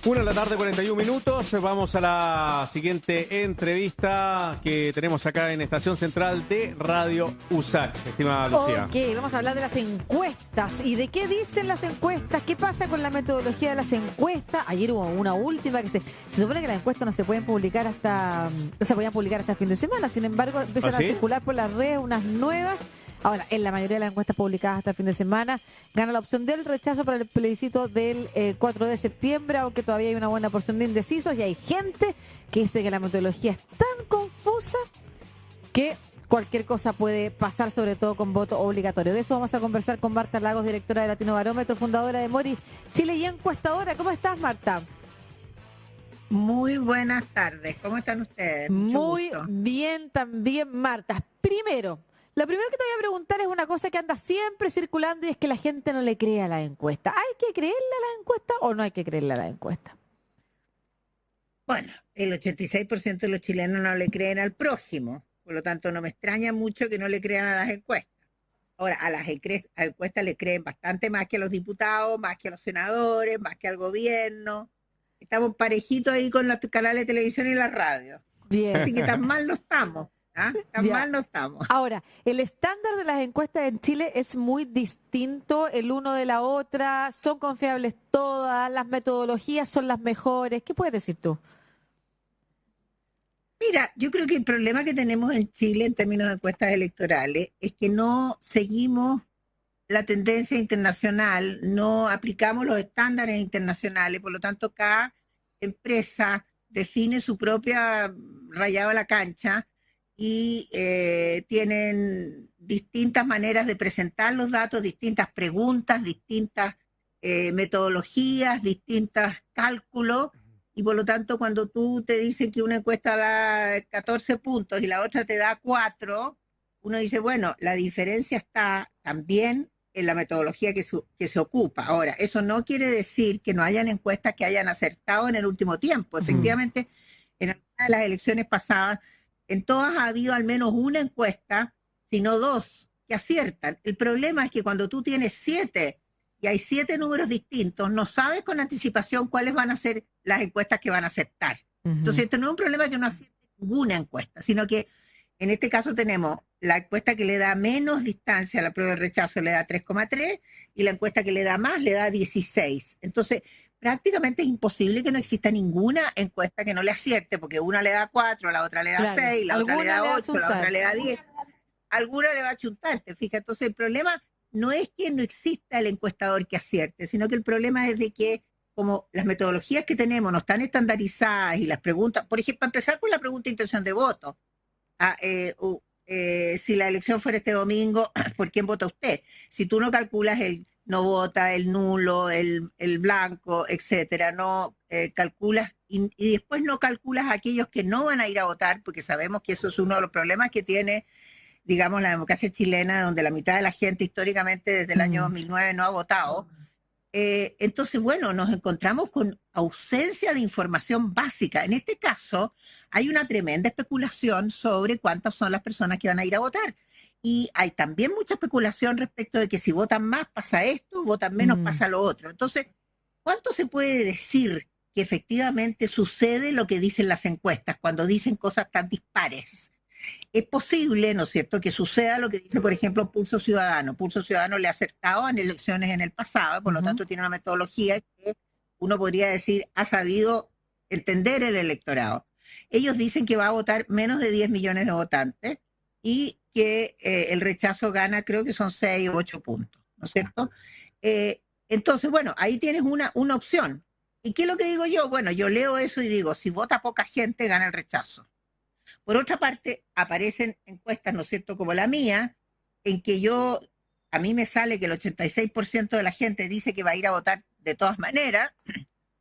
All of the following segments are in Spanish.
Una de la tarde, 41 minutos. Vamos a la siguiente entrevista que tenemos acá en Estación Central de Radio USAC, estimada Lucía. Ok, vamos a hablar de las encuestas y de qué dicen las encuestas, qué pasa con la metodología de las encuestas. Ayer hubo una última que se supone que las encuestas no se pueden publicar no se podían publicar hasta el fin de semana, sin embargo empiezan a circular por las redes unas nuevas. Ahora, en la mayoría de las encuestas publicadas hasta el fin de semana, gana la opción del rechazo para el plebiscito del 4 de septiembre, aunque todavía hay una buena porción de indecisos y hay gente que dice que la metodología es tan confusa que cualquier cosa puede pasar, sobre todo con voto obligatorio. De eso vamos a conversar con Marta Lagos, directora de Latino Barómetro, fundadora de Mori Chile y encuestadora. ¿Cómo estás, Marta? Muy buenas tardes. ¿Cómo están ustedes? Muy bien también, Marta. Lo primero que te voy a preguntar es una cosa que anda siempre circulando y es que la gente no le cree a la encuesta. ¿Hay que creerle a la encuesta o no hay que creerle a la encuesta? Bueno, el 86% de los chilenos no le creen al prójimo, por lo tanto no me extraña mucho que no le crean a las encuestas. Ahora, a las encuestas le creen bastante más que a los diputados, más que a los senadores, más que al gobierno. Estamos parejitos ahí con los canales de televisión y la radio. Bien. Así que tan mal no estamos. Mal no estamos. Ahora, el estándar de las encuestas en Chile es muy distinto el uno de la otra. ¿Son confiables todas? ¿Las metodologías son las mejores? ¿Qué puedes decir tú? Mira, yo creo que el problema que tenemos en Chile en términos de encuestas electorales es que no seguimos la tendencia internacional, no aplicamos los estándares internacionales, por lo tanto cada empresa define su propia rayado a la cancha y tienen distintas maneras de presentar los datos, distintas preguntas, distintas metodologías, distintos cálculos, y por lo tanto cuando tú te dicen que una encuesta da 14 puntos y la otra te da 4, uno dice, bueno, la diferencia está también en la metodología que se ocupa. Ahora, eso no quiere decir que no hayan encuestas que hayan acertado en el último tiempo. Efectivamente, en algunas de las elecciones pasadas, en todas ha habido al menos una encuesta, si no dos, que aciertan. El problema es que cuando tú tienes 7 y hay 7 números distintos, no sabes con anticipación cuáles van a ser las encuestas que van a acertar. Entonces, esto no es un problema que no acierte ninguna encuesta, sino que en este caso tenemos la encuesta que le da menos distancia a la prueba de rechazo, le da 3,3, y la encuesta que le da más le da 16. Entonces, prácticamente es imposible que no exista ninguna encuesta que no le acierte, porque una le da 4, la otra le da 6, la otra le da 8, la otra le da 10. Alguna le va a chuntar, te fijas. Entonces el problema no es que no exista el encuestador que acierte, sino que el problema es de que como las metodologías que tenemos no están estandarizadas y las preguntas, por ejemplo, para empezar con la pregunta de intención de voto, si la elección fuera este domingo, ¿por quién vota usted? Si tú no calculas el no vota, el nulo, el blanco, etcétera, no calculas y después no calculas a aquellos que no van a ir a votar, porque sabemos que eso es uno de los problemas que tiene, digamos, la democracia chilena, donde la mitad de la gente históricamente desde el año 2009 no ha votado. Entonces, bueno, nos encontramos con ausencia de información básica. En este caso, hay una tremenda especulación sobre cuántas son las personas que van a ir a votar. Y hay también mucha especulación respecto de que si votan más pasa esto, votan menos pasa lo otro. Entonces, ¿cuánto se puede decir que efectivamente sucede lo que dicen las encuestas cuando dicen cosas tan dispares? Es posible, ¿no es cierto?, que suceda lo que dice, por ejemplo, Pulso Ciudadano. Pulso Ciudadano le ha acertado en elecciones en el pasado, por lo tanto tiene una metodología que uno podría decir ha sabido entender el electorado. Ellos dicen que va a votar menos de 10 millones de votantes y que el rechazo gana, creo que son 6 o 8 puntos, ¿no es cierto? Entonces, bueno, ahí tienes una opción. ¿Y qué es lo que digo yo? Bueno, yo leo eso y digo, si vota poca gente, gana el rechazo. Por otra parte, aparecen encuestas, ¿no es cierto?, como la mía, en que a mí me sale que el 86% de la gente dice que va a ir a votar de todas maneras,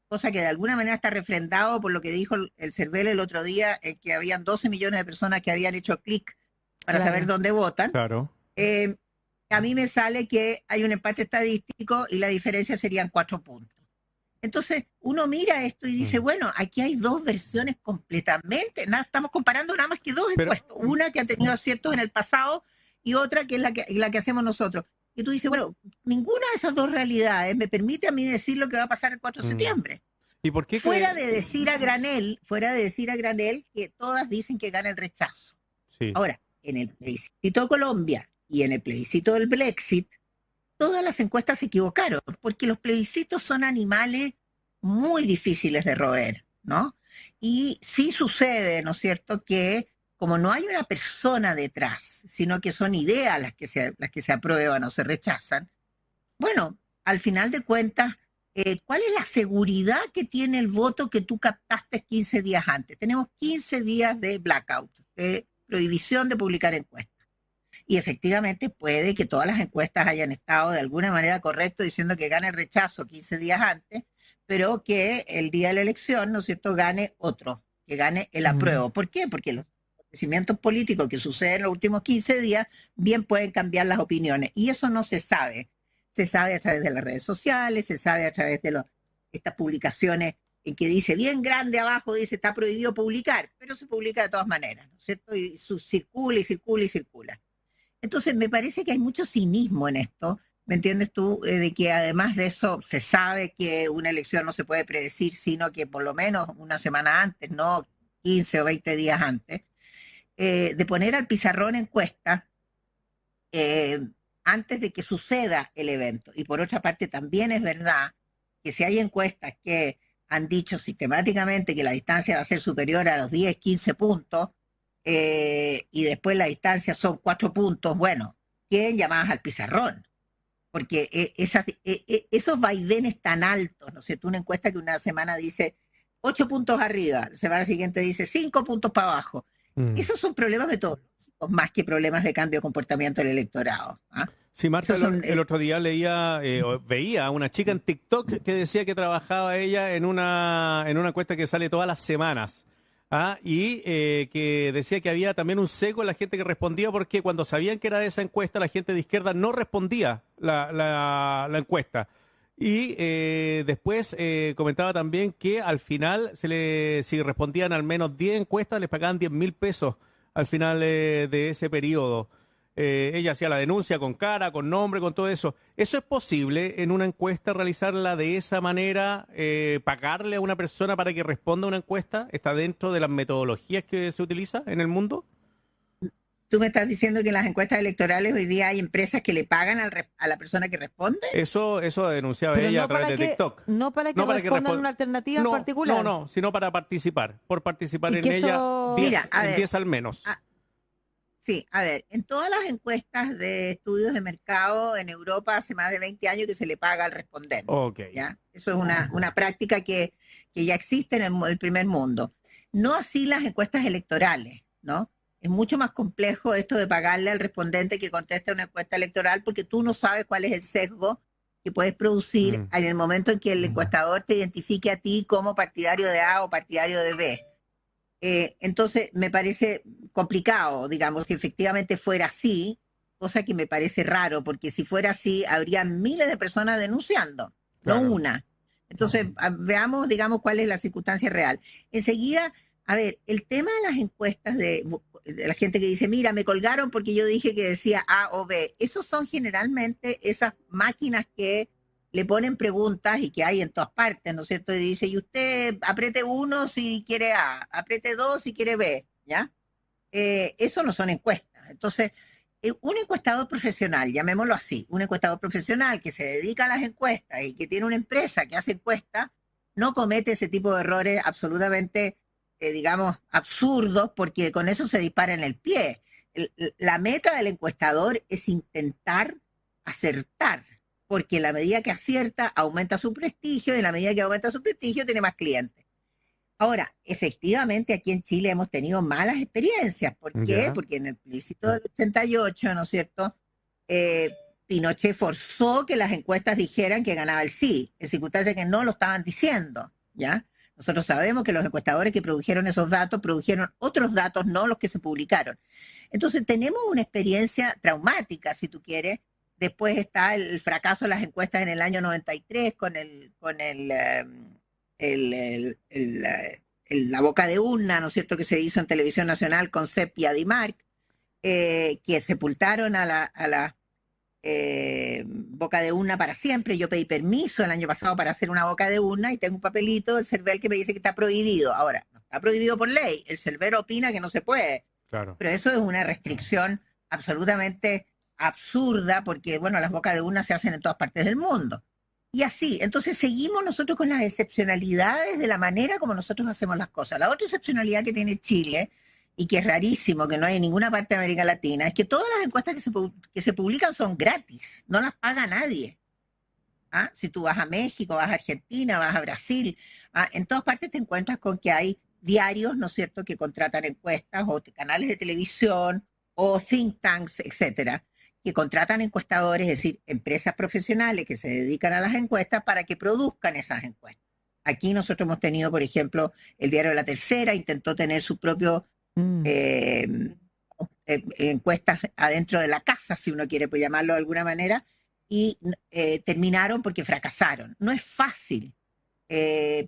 cosa que de alguna manera está refrendado por lo que dijo el CERVEL el otro día, que habían 12 millones de personas que habían hecho clic para saber dónde votan. Claro. A mí me sale que hay un empate estadístico y la diferencia serían 4 puntos. Entonces, uno mira esto y dice, bueno, aquí hay dos versiones completamente, estamos comparando nada más que dos encuestas, una que ha tenido aciertos en el pasado y otra que es la que hacemos nosotros. Y tú dices, bueno, ninguna de esas dos realidades me permite a mí decir lo que va a pasar el 4 de septiembre. ¿Y por qué fuera de decir a granel que todas dicen que gana el rechazo. Sí. Ahora, en el plebiscito de Colombia y en el plebiscito del Brexit, todas las encuestas se equivocaron, porque los plebiscitos son animales muy difíciles de roer, ¿no? Y sí sucede, ¿no es cierto?, que como no hay una persona detrás, sino que son ideas las que se aprueban o se rechazan, bueno, al final de cuentas, ¿cuál es la seguridad que tiene el voto que tú captaste 15 días antes? Tenemos 15 días de blackout, de prohibición de publicar encuestas. Y efectivamente puede que todas las encuestas hayan estado de alguna manera correcto diciendo que gane el rechazo 15 días antes, pero que el día de la elección, ¿no es cierto?, gane otro, que gane el apruebo. ¿Por qué? Porque los acontecimientos políticos que suceden en los últimos 15 días bien pueden cambiar las opiniones. Y eso no se sabe. Se sabe a través de las redes sociales, se sabe a través de estas publicaciones en que dice bien grande abajo, dice está prohibido publicar, pero se publica de todas maneras, ¿no es cierto? Y circula y circula y circula. Entonces me parece que hay mucho cinismo en esto, ¿me entiendes tú? De que además de eso se sabe que una elección no se puede predecir, sino que por lo menos una semana antes, no 15 o 20 días antes, de poner al pizarrón encuesta antes de que suceda el evento. Y por otra parte también es verdad que si hay encuestas que han dicho sistemáticamente que la distancia va a ser superior a los 10, 15 puntos, y después la distancia son 4 puntos, bueno, ¿quién llamadas al pizarrón? Porque esos vaivenes tan altos, ¿no sé? Tú una encuesta que una semana dice 8 puntos arriba, la semana siguiente dice 5 puntos para abajo. Esos son problemas metodológicos más que problemas de cambio de comportamiento del electorado. ¿Ah? Sí, Marta, el otro día veía a una chica en TikTok que decía que trabajaba ella en una encuesta que sale todas las semanas. Y que decía que había también un sesgo en la gente que respondía porque cuando sabían que era de esa encuesta, la gente de izquierda no respondía la encuesta. Y después comentaba también que al final, si respondían al menos 10 encuestas, les pagaban 10.000 pesos al final de ese periodo. Ella hacía la denuncia con cara, con nombre, con todo eso. ¿Eso es posible en una encuesta realizarla de esa manera? ¿Pagarle a una persona para que responda a una encuesta? ¿Está dentro de las metodologías que se utiliza en el mundo? ¿Tú me estás diciendo que en las encuestas electorales hoy día hay empresas que le pagan a la persona que responde? Eso denunciaba ella a través de TikTok. No para que respondan una alternativa en particular. No, sino para participar. Por participar en ella, 10 al menos. Sí, a ver, en todas las encuestas de estudios de mercado en Europa hace más de 20 años que se le paga al respondente. Okay. ¿Ya? Eso es una práctica que ya existe en el primer mundo. No así las encuestas electorales, ¿no? Es mucho más complejo esto de pagarle al respondente que conteste una encuesta electoral porque tú no sabes cuál es el sesgo que puedes producir en el momento en que el encuestador te identifique a ti como partidario de A o partidario de B. Entonces me parece complicado, digamos, que efectivamente fuera así, cosa que me parece raro, porque si fuera así, habría miles de personas denunciando, claro. No una. Entonces, veamos, digamos, cuál es la circunstancia real. Enseguida, a ver, el tema de las encuestas de la gente que dice, mira, me colgaron porque yo dije que decía A o B, esos son generalmente esas máquinas que le ponen preguntas y que hay en todas partes, ¿no es cierto? Y dice, y usted apriete 1 si quiere A, apriete 2 si quiere B, ¿ya? Eso no son encuestas. Entonces, un encuestador profesional, llamémoslo así, un encuestador profesional que se dedica a las encuestas y que tiene una empresa que hace encuestas, no comete ese tipo de errores absolutamente, digamos, absurdos, porque con eso se dispara en el pie. La meta del encuestador es intentar acertar, porque en la medida que acierta, aumenta su prestigio, y en la medida que aumenta su prestigio, tiene más clientes. Ahora, efectivamente, aquí en Chile hemos tenido malas experiencias. ¿Por qué? Porque en el plebiscito del 88, ¿no es cierto?, Pinochet forzó que las encuestas dijeran que ganaba el sí, en circunstancias que no lo estaban diciendo, ¿ya? Nosotros sabemos que los encuestadores que produjeron esos datos, produjeron otros datos, no los que se publicaron. Entonces, tenemos una experiencia traumática, si tú quieres. Después está el fracaso de las encuestas en el año 93 con la boca de urna, ¿no es cierto?, que se hizo en Televisión Nacional con CEP y Adimark, que sepultaron a boca de urna para siempre. Yo pedí permiso el año pasado para hacer una boca de urna y tengo un papelito del CERVEL que me dice que está prohibido. Ahora, no está prohibido por ley. El CERVEL opina que no se puede. Claro. Pero eso es una restricción absolutamente absurda porque, bueno, las bocas de urna se hacen en todas partes del mundo. Y así, entonces seguimos nosotros con las excepcionalidades de la manera como nosotros hacemos las cosas. La otra excepcionalidad que tiene Chile, y que es rarísimo, que no hay en ninguna parte de América Latina, es que todas las encuestas que se publican son gratis, no las paga nadie. ¿Ah? Si tú vas a México, vas a Argentina, vas a Brasil, en todas partes te encuentras con que hay diarios, ¿no es cierto?, que contratan encuestas, o canales de televisión, o think tanks, etcétera, que contratan encuestadores, es decir, empresas profesionales que se dedican a las encuestas para que produzcan esas encuestas. Aquí nosotros hemos tenido, por ejemplo, el diario La Tercera intentó tener su propio encuestas adentro de la casa, si uno quiere pues llamarlo de alguna manera, y terminaron porque fracasaron. No es fácil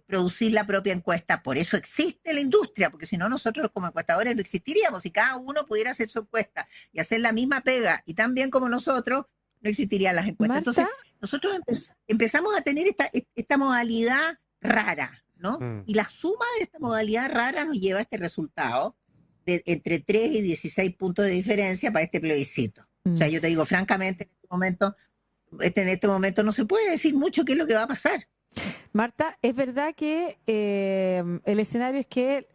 producir la propia encuesta, por eso existe la industria, porque si no nosotros como encuestadores no existiríamos. Si cada uno pudiera hacer su encuesta y hacer la misma pega y tan bien como nosotros, no existirían las encuestas. Marta, entonces nosotros empezamos a tener esta modalidad rara, ¿no? Y la suma de esta modalidad rara nos lleva a este resultado de entre 3 y 16 puntos de diferencia para este plebiscito. O sea, yo te digo francamente, en este momento no se puede decir mucho qué es lo que va a pasar. Marta, es verdad que el escenario es que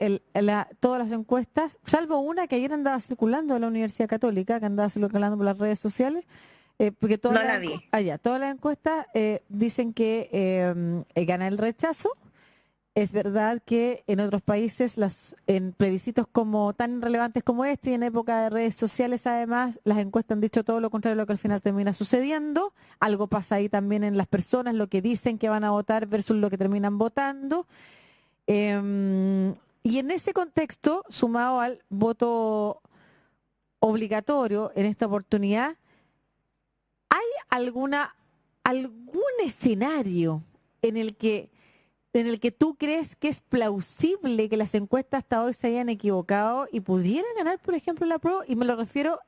todas las encuestas, salvo una que ayer andaba circulando en la Universidad Católica, que andaba circulando por las redes sociales, porque todas no la vi. Todas las encuestas dicen que gana el rechazo. Es verdad que en otros países, en plebiscitos como tan relevantes como este y en época de redes sociales, además, las encuestas han dicho todo lo contrario de lo que al final termina sucediendo. Algo pasa ahí también en las personas, lo que dicen que van a votar versus lo que terminan votando. Y en ese contexto, sumado al voto obligatorio en esta oportunidad, ¿hay algún escenario en el que tú crees que es plausible que las encuestas hasta hoy se hayan equivocado y pudieran ganar, por ejemplo, la PRO? Y me refiero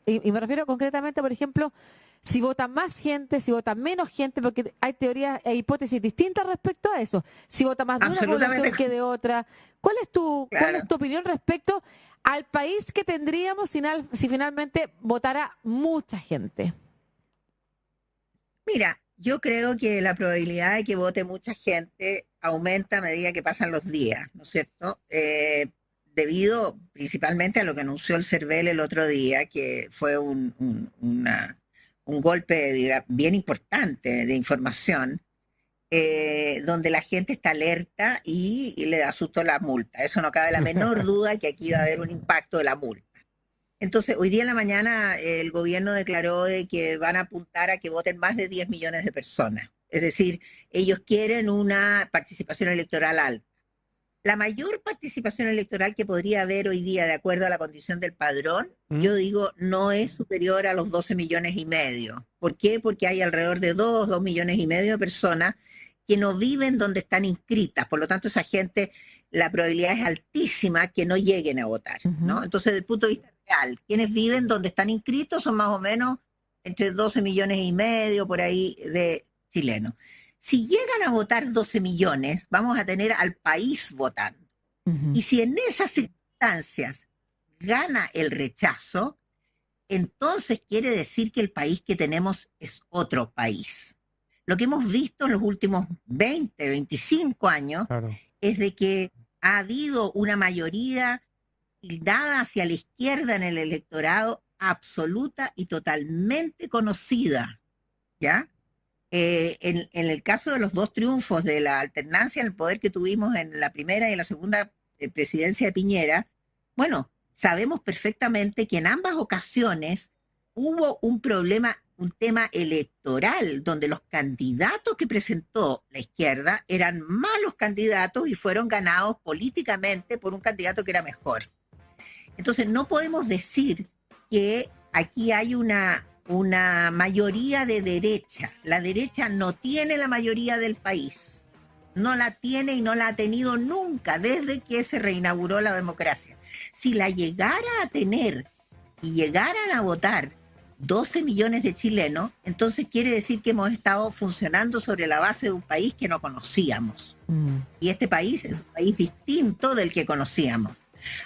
concretamente, por ejemplo, si vota más gente, si vota menos gente, porque hay teorías e hipótesis distintas respecto a eso. Si vota más de una población que de otra. ¿Cuál es tu opinión respecto al país que tendríamos si finalmente votara mucha gente? Mira, yo creo que la probabilidad de que vote mucha gente aumenta a medida que pasan los días, ¿no es cierto? Debido principalmente a lo que anunció el CERVEL el otro día, que fue un golpe bien importante de información, donde la gente está alerta y le da susto la multa. Eso no cabe la menor duda que aquí va a haber un impacto de la multa. Entonces, hoy día en la mañana el gobierno declaró de que van a apuntar a que voten más de 10 millones de personas. Es decir, ellos quieren una participación electoral alta. La mayor participación electoral que podría haber hoy día, de acuerdo a la condición del padrón, yo digo, no es superior a los 12 millones y medio. ¿Por qué? Porque hay alrededor de 2 millones y medio de personas que no viven donde están inscritas. Por lo tanto, esa gente, la probabilidad es altísima que no lleguen a votar, ¿no? Entonces, desde el punto de vista real, quienes viven donde están inscritos son más o menos entre 12 millones y medio por ahí de chilenos. Si llegan a votar 12 millones, vamos a tener al país votando. Y si en esas circunstancias gana el rechazo, entonces quiere decir que el país que tenemos es otro país. Lo que hemos visto en los últimos 20, 25 años es de que ha habido una mayoría dada hacia la izquierda en el electorado absoluta y totalmente conocida, ¿ya? En el caso de los dos triunfos de la alternancia en el poder que tuvimos en la primera y en la segunda presidencia de Piñera, bueno, sabemos perfectamente que en ambas ocasiones hubo un problema, un tema electoral, donde los candidatos que presentó la izquierda eran malos candidatos y fueron ganados políticamente por un candidato que era mejor. Entonces no podemos decir que aquí hay una mayoría de derecha. La derecha no tiene la mayoría del país. No la tiene y no la ha tenido nunca desde que se reinauguró la democracia. Si la llegara a tener y llegaran a votar 12 millones de chilenos, entonces quiere decir que hemos estado funcionando sobre la base de un país que no conocíamos. Y este país es un país distinto del que conocíamos.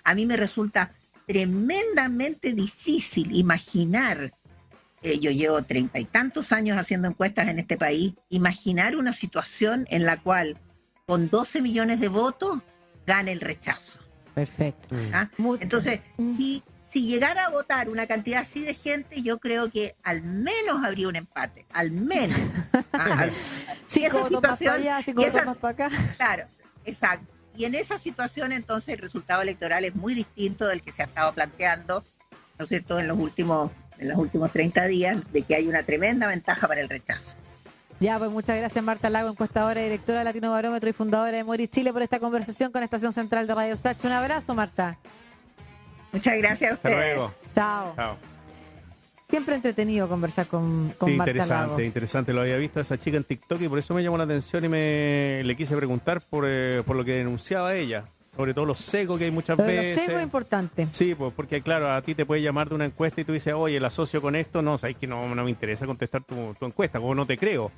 A mí me resulta tremendamente difícil imaginar, yo llevo 30 y tantos años haciendo encuestas en este país, imaginar una situación en la cual con 12 millones de votos gane el rechazo. Perfecto. ¿Ah? Entonces, si llegara a votar una cantidad así de gente, yo creo que al menos habría un empate, al menos. Cinco votos más para allá, 5 votos más para acá. Claro, exacto. Y en esa situación, entonces, el resultado electoral es muy distinto del que se ha estado planteando, ¿no es cierto?, en los últimos 30 días, de que hay una tremenda ventaja para el rechazo. Ya, pues muchas gracias Marta Lago, encuestadora y directora de Latino Barómetro y fundadora de Moris Chile, por esta conversación con Estación Central de Radio Sacha. Un abrazo, Marta. Muchas gracias a ustedes. Hasta luego. Chao. Chao. Siempre entretenido conversar con Sí, Marta interesante, Lago. interesante. Lo había visto a esa chica en TikTok y por eso me llamó la atención y le quise preguntar por lo que denunciaba ella. Sobre todo lo seco que hay muchas Pero lo veces. seco es importante. Sí, pues porque claro, a ti te puede llamar de una encuesta y tú dices, oye, la asocio con esto. No, sabes que no me interesa contestar tu encuesta, como no te creo.